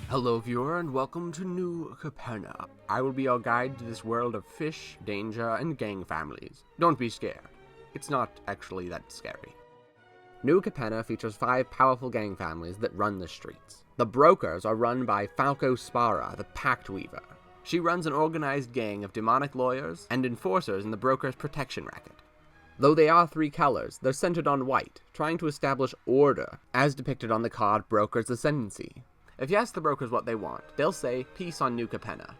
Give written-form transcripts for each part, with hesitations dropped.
Hello viewer and welcome to New Capenna. I will be your guide to this world of fish, danger, and gang families. Don't be scared. It's not actually that scary. New Capenna features 5 powerful gang families that run the streets. The Brokers are run by Falco Spara, the Pact Weaver. She runs an organized gang of demonic lawyers and enforcers in the Brokers' protection racket. Though they are 3 colors, they're centered on white, trying to establish order, as depicted on the card Broker's Ascendancy. If you ask the Brokers what they want, they'll say peace on New Capenna,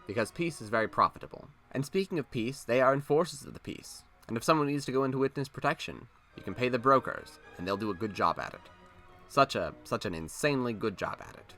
because peace is very profitable. And speaking of peace, they are enforcers of the peace. And if someone needs to go into witness protection, you can pay the Brokers, and they'll do a good job at it. Such an insanely good job at it.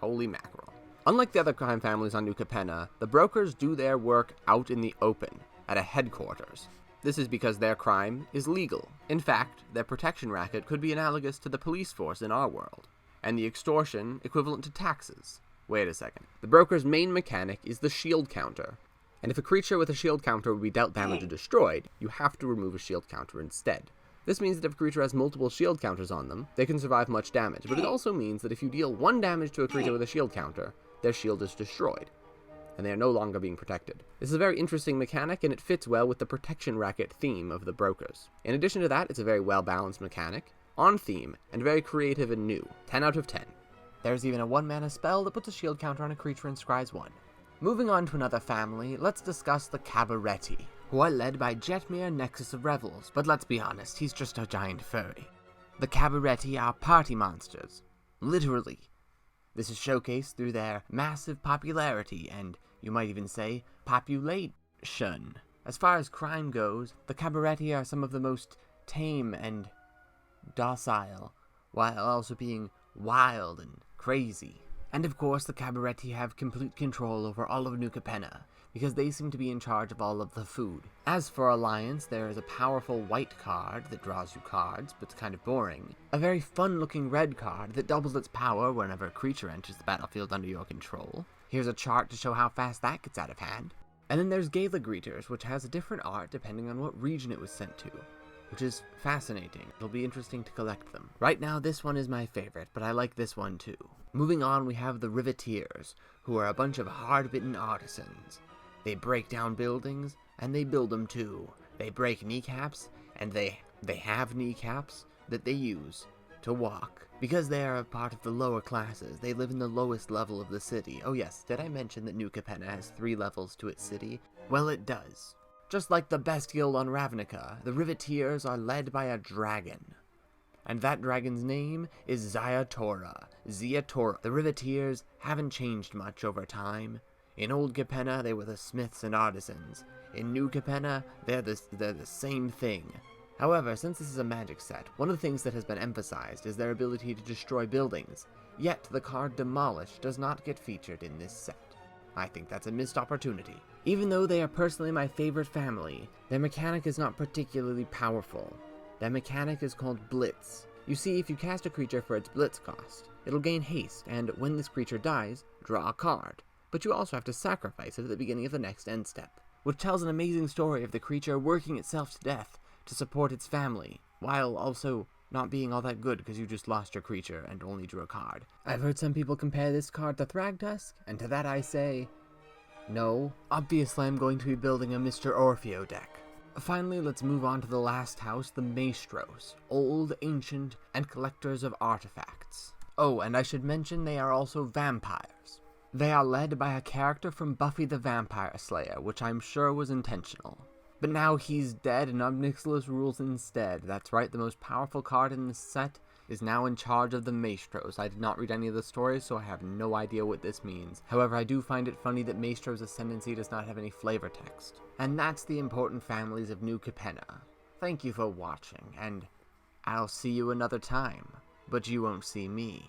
Holy mackerel. Unlike the other crime families on New Capenna, the Brokers do their work out in the open, at a headquarters. This is because their crime is legal. In fact, their protection racket could be analogous to the police force in our world, and the extortion equivalent to taxes. Wait a second. The Broker's main mechanic is the shield counter, and if a creature with a shield counter would be dealt damage or destroyed, you have to remove a shield counter instead. This means that if a creature has multiple shield counters on them, they can survive much damage, but it also means that if you deal 1 damage to a creature with a shield counter, their shield is destroyed, and they are no longer being protected. This is a very interesting mechanic, and it fits well with the protection racket theme of the Brokers. In addition to that, it's a very well-balanced mechanic, on theme, and very creative and new. 10 out of 10. There's even a 1-mana spell that puts a shield counter on a creature and scries 1. Moving on to another family, let's discuss the Cabarretti, who are led by Jetmir Nexus of Revels, but let's be honest, he's just a giant furry. The Cabarretti are party monsters. Literally. This is showcased through their massive popularity, and you might even say, population. As far as crime goes, the Cabarretti are some of the most tame and docile, while also being wild and crazy. And of course, the Cabarretti have complete control over all of New Capenna, because they seem to be in charge of all of the food. As for Alliance, there is a powerful white card that draws you cards, but it's kind of boring. A very fun-looking red card that doubles its power whenever a creature enters the battlefield under your control. Here's a chart to show how fast that gets out of hand. And then there's Gala Greeters, which has a different art depending on what region it was sent to, which is fascinating. It'll be interesting to collect them. Right now, this one is my favorite, but I like this one too. Moving on, we have the Riveteers, who are a bunch of hard-bitten artisans. They break down buildings, and they build them too. They break kneecaps, and they have kneecaps that they use to walk. Because they are a part of the lower classes, they live in the lowest level of the city. Oh yes, did I mention that New Capenna has 3 levels to its city? Well, it does. Just like the best guild on Ravnica, the Riveteers are led by a dragon. And that dragon's name is Ziatora. The Riveteers haven't changed much over time. In Old Capenna, they were the smiths and artisans. In New Capenna, they're the same thing. However, since this is a magic set, one of the things that has been emphasized is their ability to destroy buildings. Yet, the card Demolish does not get featured in this set. I think that's a missed opportunity. Even though they are personally my favorite family, their mechanic is not particularly powerful. Their mechanic is called Blitz. You see, if you cast a creature for its Blitz cost, it'll gain haste, and when this creature dies, draw a card. But you also have to sacrifice it at the beginning of the next end step, which tells an amazing story of the creature working itself to death to support its family, while also not being all that good because you just lost your creature and only drew a card. I've heard some people compare this card to Thragtusk, and to that I say, no. Obviously I'm going to be building a Mr. Orfeo deck. Finally, let's move on to the last house, the Maestros, old, ancient, and collectors of artifacts. Oh, and I should mention they are also vampires. They are led by a character from Buffy the Vampire Slayer, which I'm sure was intentional. But now he's dead and Obnixilis rules instead. That's right, the most powerful card in this set is now in charge of the Maestros. I did not read any of the stories, so I have no idea what this means. However, I do find it funny that Maestro's Ascendancy does not have any flavor text. And that's the important families of New Capenna. Thank you for watching, and I'll see you another time. But you won't see me.